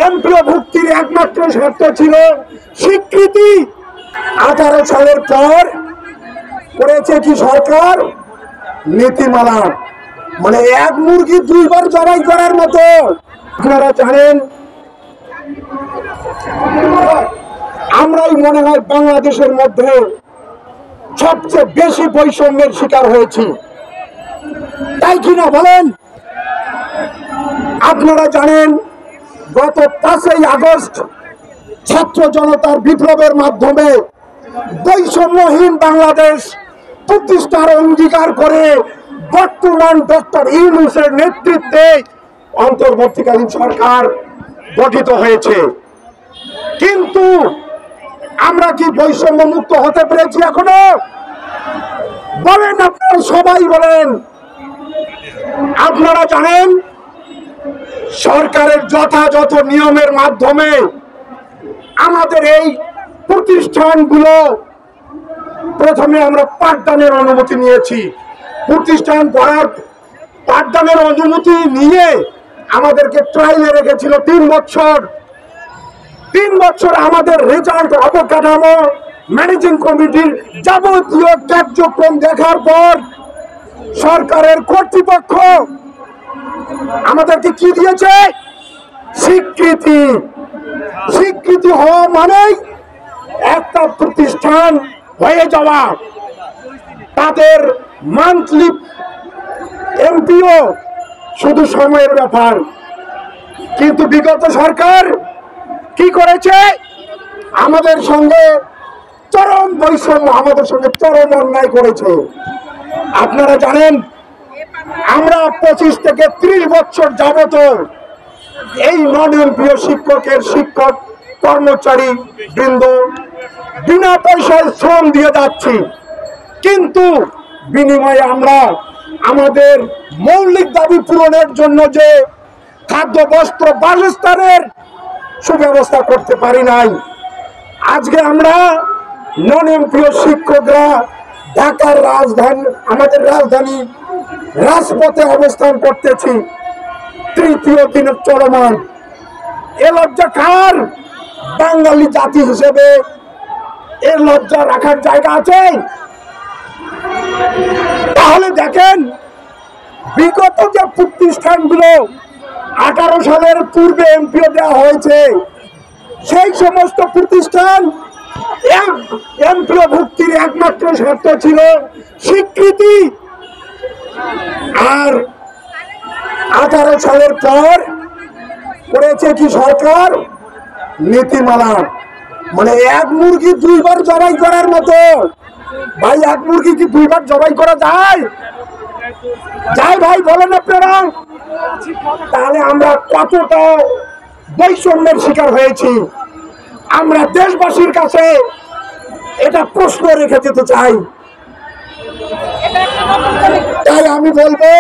MPO ভুক্তির একমাত্র শর্ত ছিল স্বীকৃতি। 18 সালের পর করেছে কি সরকার? নীতিমালা, মানে এক মুরগি দুইবার জবাই করার মতো। আপনারা জানেন, আমরাই মনে হয় বাংলাদেশের মধ্যে সবচেয়ে বেশি বৈষম্যের শিকার হয়েছি, তাই কিনা বলেন? আপনারা জানেন, গত 5ই আগস্ট ছাত্র জনতার বিপ্লবের মাধ্যমে বৈষম্যহীন বাংলাদেশ প্রতিষ্ঠার অঙ্গীকার করে বর্তমান ডক্টর ইউনূসের নেতৃত্বে অন্তর্বর্তীকালীন সরকার গঠিত হয়েছে। কিন্তু আমরা কি বৈষম্য মুক্ত হতে পেরেছি এখনো? বলেন, আপনারা সবাই বলেন। আপনারা জানেন, সরকারের যথাযথ নিয়মের মাধ্যমে আমাদের এই প্রতিষ্ঠানগুলো প্রথমে আমরা পাঠদানের অনুমতি নিয়েছি। প্রতিষ্ঠান করার পাঠদানের অনুমতি নিয়ে আমাদেরকে ট্রায়ালে রেখেছিল 3 বছর। 3 বছর আমাদের রেজাল্ট, অবকাঠামো, ম্যানেজিং কমিটির যাবতীয় কার্যক্রম দেখার পর সরকারের কর্তৃপক্ষ আমাদেরকে কি দিয়েছে? স্বীকৃতি। স্বীকৃতি হওয়া মানেই একটা প্রতিষ্ঠান হয়ে যাওয়া। তাদের মান্থলি এমপিও শুধু সময়ের ব্যাপার। কিন্তু বিগত সরকার কি করেছে? আমাদের সঙ্গে চরম বৈষম্য, আমাদের সঙ্গে চরম অন্যায় করেছে। আপনারা জানেন, আমরা 25 থেকে 30 বছর যাবত এই নন এমপিও শিক্ষক কর্মচারী বৃন্দ বিনা পয়সায় শ্রম দিয়ে যাচ্ছি, কিন্তু বিনিময়ে আমরা আমাদের মৌলিক দাবি পূরণের জন্য যে খাদ্য, বস্ত্র, বাসস্থানের সুব্যবস্থা করতে পারি নাই। আজকে আমরা নন এমপিও শিক্ষকরা ঢাকার রাজধানী, আমাদের রাজধানী রাজপথে অবস্থান করতেছি, 3য় দিনের চলমান। এ লজ্জা কার? বাঙালি জাতি হিসেবে এর লজ্জা রাখার জায়গা আছে? তাহলে দেখেন, বিগত যে প্রতিষ্ঠানগুলো 18 সালের পূর্বে এমপিও দেওয়া হয়েছে, সেই সমস্ত প্রতিষ্ঠান এমপিও ভুক্তির একমাত্র শর্ত ছিল স্বীকৃতি। আর 18 সালের পর করেছে কি সরকার? নীতিমালা, মানে এক মুরগি দুইবার জবাই করার মতো। ভাই, এক মুরগি কি দুইবার জবাই করা যায়? যায় ভাই, বলেন আপনারা? তাহলে আমরা কতটা বৈষম্যের শিকার হয়েছি, আমরা দেশবাসীর কাছে এটা প্রশ্ন রেখে যেতে চাই। তাই আমি বলবো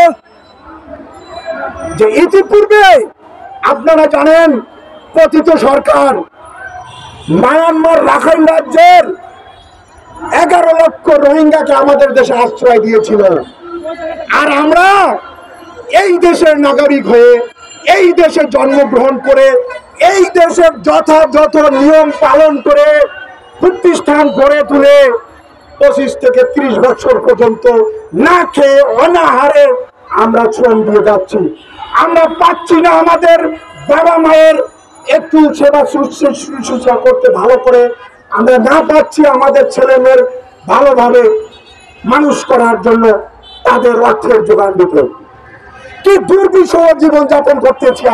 যে ইতিপূর্বে আপনারা জানেন, পতিত সরকার মায়ানমার রাখাইন রাজ্যের 11 লক্ষ রোহিঙ্গাকে আমাদের দেশে আশ্রয় দিয়েছিল। আর আমরা এই দেশের নাগরিক হয়ে, এই দেশে জন্মগ্রহণ করে, এই দেশের যথাযথ নিয়ম পালন করে প্রতিষ্ঠান গড়ে তুলে 25 থেকে 30 বছর পর্যন্ত না খেয়ে অনাহারে আমরা শ্রম দিয়ে যাচ্ছি। আমরা পাচ্ছি না আমাদের বাবা মায়ের একটু সেবা শুশ্রূষা করতে ভালো করে, আমরা না পাচ্ছি আমাদের ছেলেমেয়ের ভালোভাবে মানুষ করার জন্য তাদের অর্থের যোগান দিতে। কি দুর্বিষহ জীবন যাপন করতেছি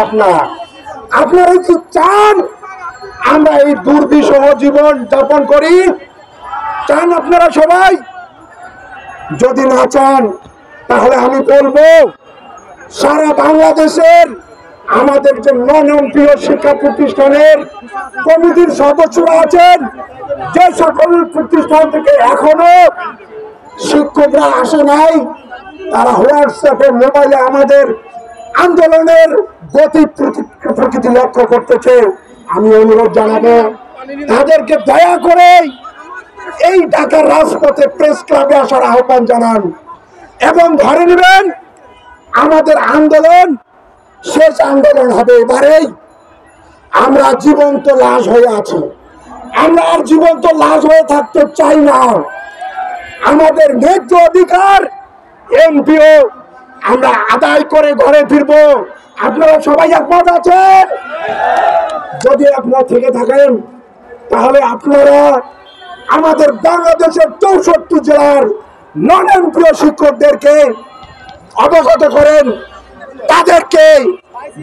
আপনারা কি চান আমরা এই দুর্বিষহ জীবন যাপন করি? চান আপনারা সবাই? যদি না চান, তাহলে আমি বলবো সারা বাংলাদেশের আমাদের যে নন এমপিও শিক্ষা প্রতিষ্ঠানের কমিটির সদস্যরা আছেন, যে সকল প্রতিষ্ঠান থেকে এখনো শিক্ষকরা আসে নাই, তারা হোয়াটসঅ্যাপে, মোবাইলে আমাদের আন্দোলনের গতি প্রকৃতি লক্ষ্য করতেছে। আমি অনুরোধ জানাবো তাদেরকে দয়া করে এই ঢাকার রাজপথে প্রেস ক্লাবে আসার আহ্বান জানান এবং ধরে নেবেন আমাদের আন্দোলন শেষ আন্দোলন হবে এবারেই। আমরা জীবন্ত লাশ হয়ে আছি। আমরা আর জীবন্ত লাশ হয়ে থাকতে চাই না। আমাদের ন্যায্য অধিকার এমপিও আমরা আদায় করে ঘরে ফিরবো। আপনারা সবাই একমত আছেন? যদি একমত থেকে থাকেন তাহলে আপনারা আমাদের বাংলাদেশের 64 জেলার নন এমপিও শিক্ষকদেরকে অবগত করেন, তাদেরকে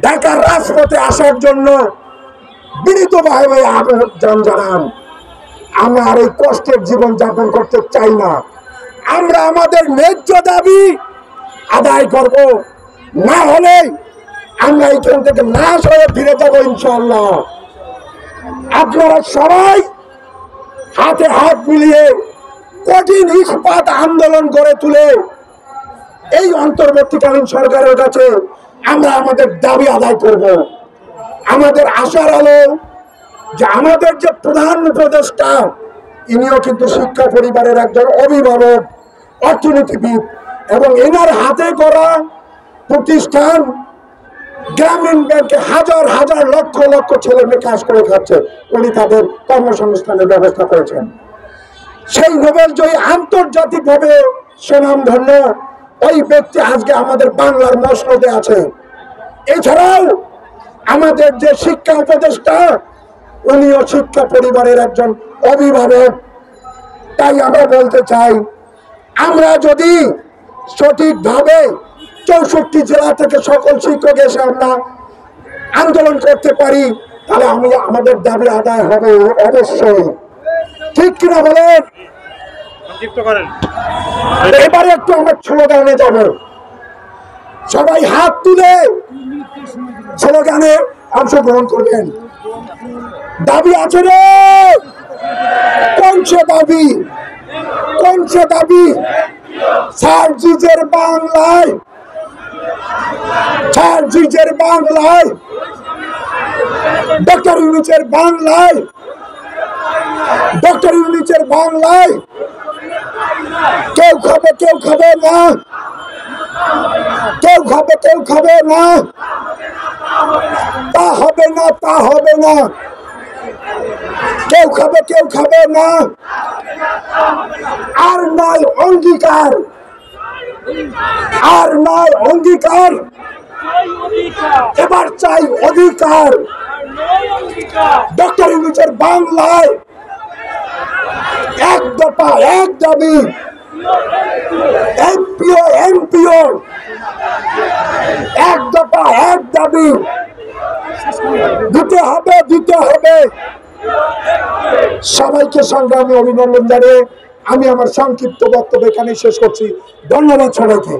ঢাকার রাজপথে আসার জন্য বিনীতভাবে আবেদন জানান। আমরা আর এই কষ্টের জীবন যাপন করতে চাই না। আমরা আমাদের ন্যায্য দাবি আদায় করব, না হলে আমরা এখান থেকে নাশ হয়ে ফিরে যাব ইনশাআল্লাহ। আপনারা সবাই হাতে হাত মিলিয়ে কঠিন ইস্পাত আন্দোলন করে তুলে এই অন্তর্বর্তীকালীন সরকারের কাছে আমরা আমাদের দাবি আদায় করব। আমাদের আশার আলো যে আমাদের যে প্রধান উপদেষ্টা, ইনিও কিন্তু শিক্ষা পরিবারের একজন অভিভাবক, অর্থনীতিবিদ, এবং এনার হাতে করা প্রতিষ্ঠান গ্রামীণ ব্যাংকে হাজার হাজার লক্ষ লক্ষ ছেলে মেয়ে কাজ করে খাচ্ছে। উনি তাদের কর্মসংস্থানের ব্যবস্থা করেছেন। সেই নোবেল জয়ী আন্তর্জাতিকভাবে সুনামধন্য ওই ব্যক্তি আজকে আমাদের বাংলার মসনদে আছে। এছাড়াও আমাদের যে শিক্ষা উপদেষ্টা, উনিও শিক্ষা পরিবারের একজন অভিভাবক। তাই আমরা বলতে চাই, আমরা যদি সঠিকভাবে 64 জেলা থেকে সকল শিক্ষক এসে আমরা আন্দোলন করতে পারি, তাহলে আমাদের দাবি আদায় হবে অবশ্যই। ঠিক কিনা বলেন? এবারে একটু আমরা স্লোগানে যাব। সবাই হাত তুলে স্লোগানে অংশগ্রহণ করবেন। দাবি আছে রে, কোন সে দাবি? কোন সে দাবি? সার্জিজের বাংলায়, সার্জিজের বাংলায়, ডক্টর ইউনূসের বাংলায়, ডক্টর ইউনূসের বাংলায় কেউ খাবে কেউ খাবে না, কেউ খাবে কেউ খাবে না, তা হবে না, তা হবে না, কেউ খাবে কেউ খাবে না। আর নয় অঙ্গীকার, আর নয় অঙ্গীকার, এবার চাই অধিকার। ডক্টর ইউনূসের বাংলায় এক দফা এক দাবি, এমপিও এমপিও এক দফা এক দাবি দিতে হবে, দিতে হবে। সবাইকে সংগ্রামী অভিনন্দন জানিয়ে আমি আমার সংক্ষিপ্ত বক্তব্য এখানে শেষ করছি। ধন্যবাদ সবাইকে।